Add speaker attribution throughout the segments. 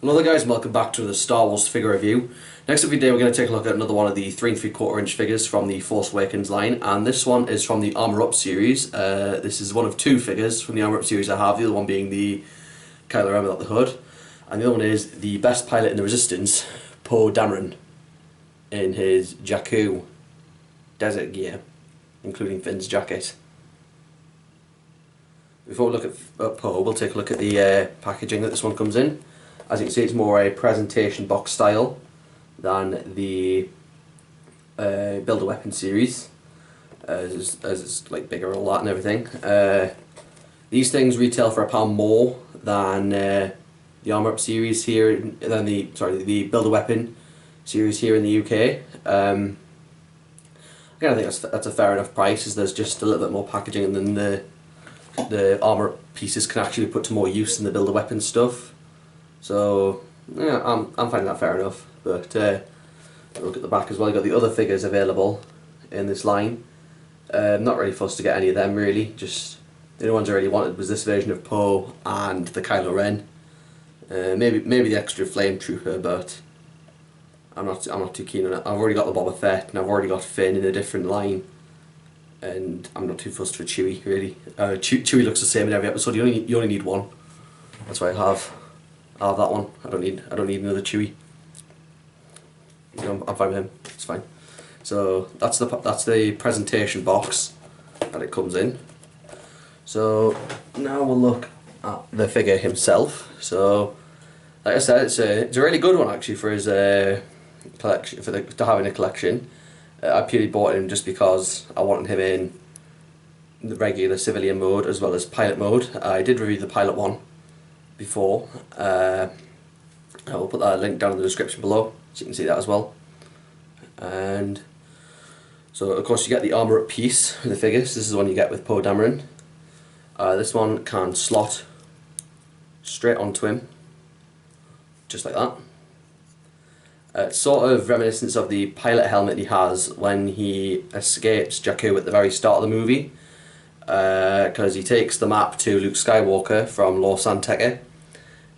Speaker 1: Hello there guys, and welcome back to the Star Wars figure review. Next up today we're going to take a look at another one of the 3 3/4 inch figures from the Force Awakens line, and this one is from the Armour Up series. This is one of 2 figures from the Armour Up series I have, the other one being the Kylo Ren without the hood, and the other one is the best pilot in the Resistance, Poe Dameron, in his Jakku desert gear, including Finn's jacket. Before we look at Poe, we'll take a look at the packaging that this one comes in. As you can see, it's more a presentation box style than the Build-A-Weapon series, as it's like bigger and all that and everything. These things retail for £1 more than the Armour Up series here, than the Build-A-Weapon series here in the UK. Again, I think that's a fair enough price, as there's just a little bit more packaging, and then the Armour Up pieces can actually be put to more use than the Build-A-Weapon stuff. So yeah, I'm finding that fair enough. But look at the back as well. You've got the other figures available in this line. Not really fussed to get any of them really. Just the only ones I really wanted was this version of Poe and the Kylo Ren. Maybe the extra Flame Trooper, but I'm not too keen on it. I've already got the Boba Fett and I've already got Finn in a different line, and I'm not too fussed for Chewie really. Chewie looks the same in every episode. You only need one. That's why I have that one. I don't need another Chewie. You know, I'm fine with him. It's fine. So that's the presentation box that it comes in. So now we'll look at the figure himself. So like I said, it's a really good one actually for his collection, to have in a collection. I purely bought him just because I wanted him in the regular civilian mode as well as pilot mode. I did review the pilot one before. I will put that link down in the description below so you can see that as well. And so of course you get the Armour Up piece with the figures. This is the one you get with Poe Dameron. This one can slot straight onto him, just like that. It's sort of reminiscent of the pilot helmet he has when he escapes Jakku at the very start of the movie, because he takes the map to Luke Skywalker from Lor San Tekka,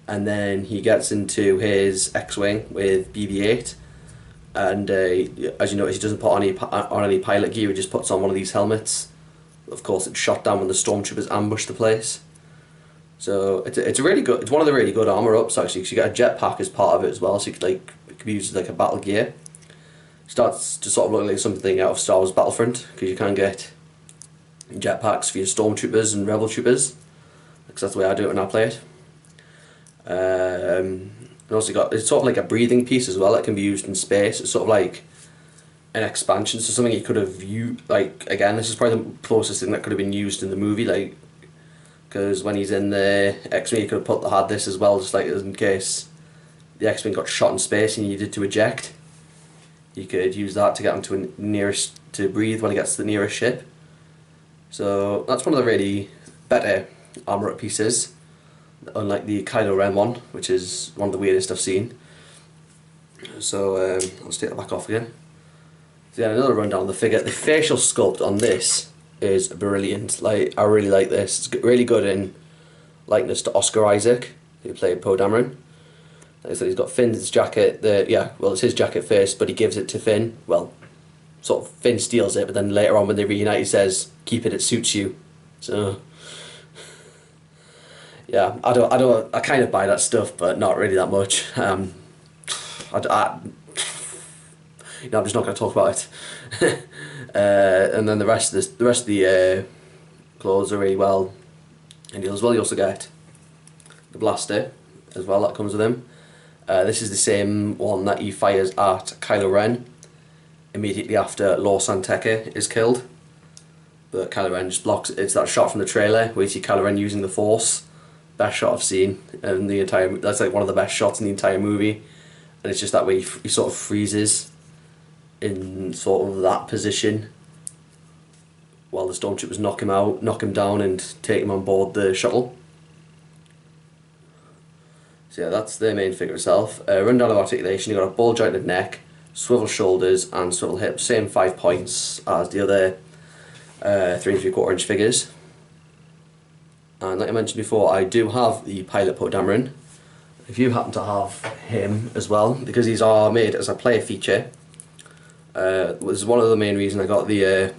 Speaker 1: and then he gets into his X-Wing with BB-8, and as you notice, he doesn't put on any pilot gear. He just puts on one of these helmets. Of course, it's shot down when the stormtroopers ambush the place. So it's one of the really good Armour Ups actually, because you get a jetpack as part of it as well, so you could it could be used as like a battle gear. It starts to sort of look like something out of Star Wars Battlefront, because you can get jetpacks for your stormtroopers and rebel troopers, because that's the way I do it when I play it. And also it's sort of like a breathing piece as well that can be used in space. It's sort of like an expansion, so something you could have used, like, again, this is probably the closest thing that could have been used in the movie, like, because when he's in the X-Wing, you could have had this as well, just like in case the X-Wing got shot in space and you needed to eject. You could use that to get him to breathe when he gets to the nearest ship. So that's one of the really better Armour Up pieces, unlike the Kylo Ren one, which is one of the weirdest I've seen. So let's take that back off again. So yeah, another rundown of the figure. The facial sculpt on this is brilliant. Like, I really like this. It's really good in likeness to Oscar Isaac, who played Poe Dameron. Like I said, he's got Finn's jacket. It's his jacket first, but he gives it to Finn. Well, sort of Finn steals it, but then later on when they reunite, he says, "Keep it. It suits you." So yeah, I kind of buy that stuff, but not really that much. I'm just not going to talk about it. And then the rest of the clothes are really well handled as well. You also get the blaster as well that comes with him. This is the same one that he fires at Kylo Ren immediately after Lor San Tekka is killed. But Kylo Ren just blocks it. It's that shot from the trailer where you see Kylo Ren using the Force. Best shot I've seen in the entire. That's like one of the best shots in the entire movie, and it's just that way he sort of freezes in sort of that position while the stormtroopers knock him down and take him on board the shuttle. So yeah, that's the main figure itself. Rundown of articulation: you've got a ball jointed neck, swivel shoulders and swivel hips, same 5 points as the other 3 3/4 inch figures. And like I mentioned before, I do have the pilot Poe Dameron. if you happen to have him as well, because these are made as a player feature, was one of the main reasons I got the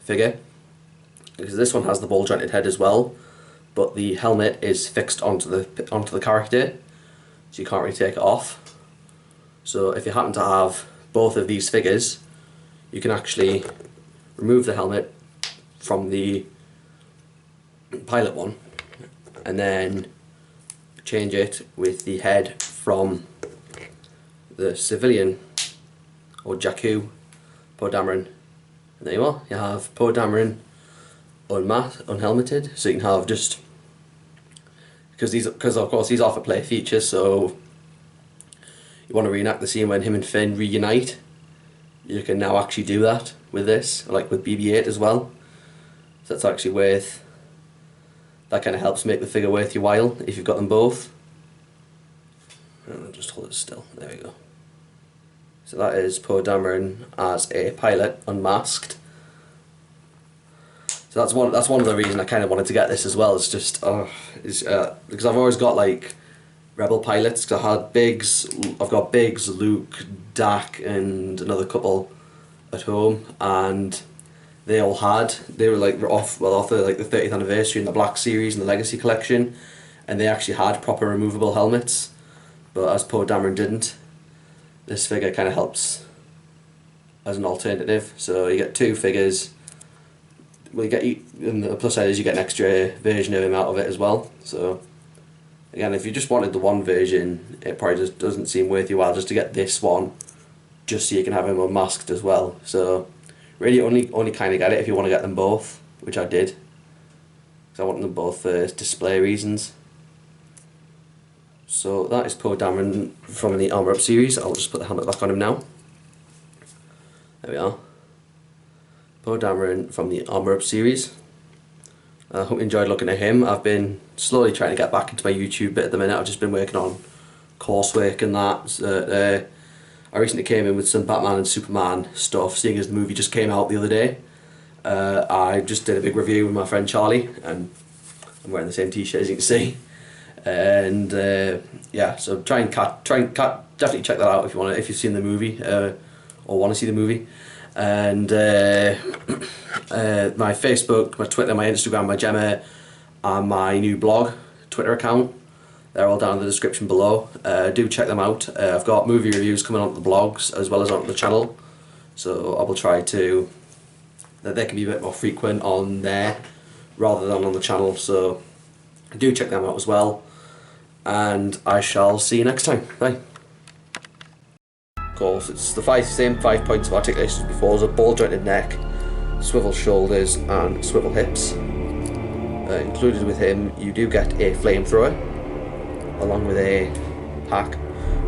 Speaker 1: figure, because this one has the ball jointed head as well, but the helmet is fixed onto the character, so you can't really take it off. So if you happen to have both of these figures, you can actually remove the helmet from the pilot one and then change it with the head from the civilian, or Jakku Poe Dameron. And there you are, you have Poe Dameron unhelmeted, so you can have just, because of course these are for player features, so you want to reenact the scene when him and Finn reunite, you can now actually do that with this, like with BB-8 as well. So that's actually worth, that kind of helps make the figure worth your while if you've got them both. I'll just hold it still, there we go. So that is Poe Dameron as a pilot, unmasked. So that's one of the reasons I kind of wanted to get this as well. It's just because I've always got like Rebel pilots. Cause I've got Biggs, Luke, Dak, and another couple at home, and they were like off the 30th anniversary in the Black Series and the Legacy Collection, and they actually had proper removable helmets. But as Poe Dameron didn't, this figure kind of helps as an alternative. So you get two figures. Well, and the plus side is you get an extra version of him out of it as well. So again, if you just wanted the one version, it probably just doesn't seem worth your while just to get this one, just so you can have him unmasked as well. So really only kind of get it if you want to get them both, which I did, because I want them both for display reasons. So that is Poe Dameron from the Armour Up series. I'll just put the helmet back on him now. There we are. Poe Dameron from the Armour Up series. I hope you enjoyed looking at him. I've been slowly trying to get back into my YouTube bit at the minute. I've just been working on coursework and that. So, I recently came in with some Batman and Superman stuff, seeing as the movie just came out the other day. I just did a big review with my friend Charlie, and I'm wearing the same t-shirt as you can see. And yeah, so definitely check that out if you've seen the movie or want to see the movie. And my Facebook, my Twitter, my Instagram, my Gemma, and my new blog Twitter account, they're all down in the description below. Do check them out. I've got movie reviews coming on the blogs as well as on the channel, so I will try to that they can be a bit more frequent on there rather than on the channel, so do check them out as well, and I shall see you next time. Bye. Of course, it's the same 5 points of articulation as before. There's a ball jointed neck, swivel shoulders and swivel hips. Included with him, you do get a flamethrower along with a pack,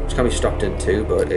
Speaker 1: which can be strapped in too, but